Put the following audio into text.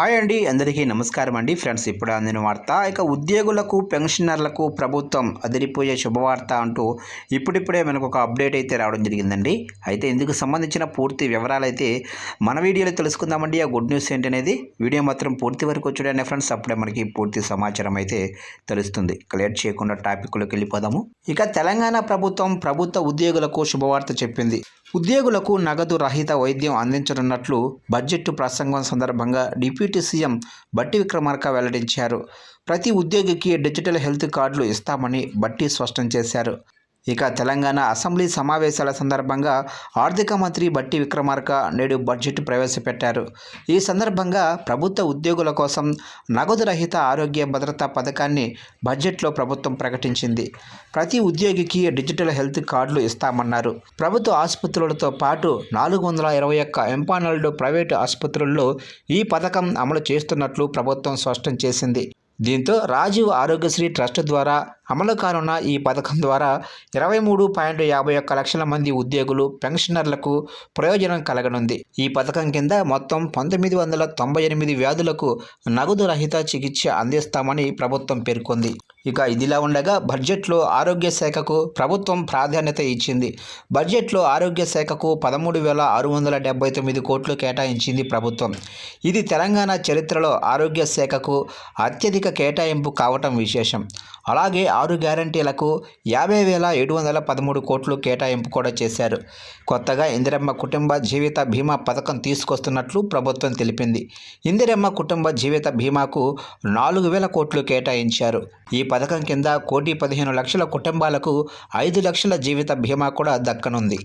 Hi అండి, అందరికీ నమస్కారం అండి. ఫ్రెండ్స్, ఇప్పుడు అందిన వార్త. ఇక ఉద్యోగులకు పెన్షనర్లకు ప్రభుత్వం అదిరిపోయే శుభవార్త అంటూ ఇప్పుడిప్పుడే మనకు ఒక అప్డేట్ అయితే రావడం జరిగిందండి. అయితే ఇందుకు సంబంధించిన పూర్తి వివరాలు అయితే మన వీడియోలో తెలుసుకుందామండి. ఆ గుడ్ న్యూస్ ఏంటనేది వీడియో మాత్రం పూర్తి వరకు చూడండి ఫ్రెండ్స్. అప్పుడే మనకి పూర్తి సమాచారం అయితే తెలుస్తుంది. లేట్ చేయకుండా టాపిక్లోకి వెళ్ళిపోదాము. ఇక తెలంగాణ ప్రభుత్వ ఉద్యోగులకు శుభవార్త చెప్పింది. ఉద్యోగులకు నగదు రహిత వైద్యం అందించనున్నట్లు బడ్జెట్ ప్రసంగం సందర్భంగా డిప్యూటీ సీఎం బట్టి విక్రమార్క వెల్లడించారు. ప్రతి ఉద్యోగికి డిజిటల్ హెల్త్ కార్డులు ఇస్తామని బట్టి స్పష్టం చేశారు. ఇక తెలంగాణ అసెంబ్లీ సమావేశాల సందర్భంగా ఆర్థిక మంత్రి బట్టి విక్రమార్క నేడు బడ్జెట్ ప్రవేశపెట్టారు. ఈ సందర్భంగా ప్రభుత్వ ఉద్యోగుల కోసం నగదు రహిత ఆరోగ్య భద్రతా పథకాన్ని బడ్జెట్లో ప్రభుత్వం ప్రకటించింది. ప్రతి ఉద్యోగికి డిజిటల్ హెల్త్ కార్డులు ఇస్తామన్నారు. ప్రభుత్వ ఆసుపత్రులతో పాటు 421 ఎంపానల్డ్ ప్రైవేటు ఆసుపత్రుల్లో ఈ పథకం అమలు చేస్తున్నట్లు ప్రభుత్వం స్పష్టం చేసింది. దీంతో రాజీవ్ ఆరోగ్యశ్రీ ట్రస్ట్ ద్వారా అమలు కానున్న ఈ పథకం ద్వారా 23.51 లక్షల మంది ఉద్యోగులు, పెన్షనర్లకు ప్రయోజనం కలగనుంది. ఈ పథకం కింద మొత్తం 1998 వ్యాధులకు నగదు రహిత చికిత్స అందిస్తామని ప్రభుత్వం పేర్కొంది. ఇక ఇదిలా ఉండగా బడ్జెట్లో ఆరోగ్య శాఖకు ప్రభుత్వం ప్రాధాన్యత ఇచ్చింది. బడ్జెట్లో ఆరోగ్య శాఖకు 13,679 కోట్లు కేటాయించింది ప్రభుత్వం. ఇది తెలంగాణ చరిత్రలో ఆరోగ్య శాఖకు అత్యధిక కేటాయింపు కావటం విశేషం. అలాగే 6 గ్యారంటీలకు 50,713 కోట్లు కేటాయింపు కూడా చేశారు. కొత్తగా ఇందిరమ్మ కుటుంబ జీవిత బీమా పథకం తీసుకొస్తున్నట్లు ప్రభుత్వం తెలిపింది. ఇందిరమ్మ కుటుంబ జీవిత బీమాకు 4,000 కోట్లు కేటాయించారు. ఈ పథకం కింద 1,15,00,000 కుటుంబాలకు 5 లక్షల జీవిత బీమా కూడా దక్కనుంది.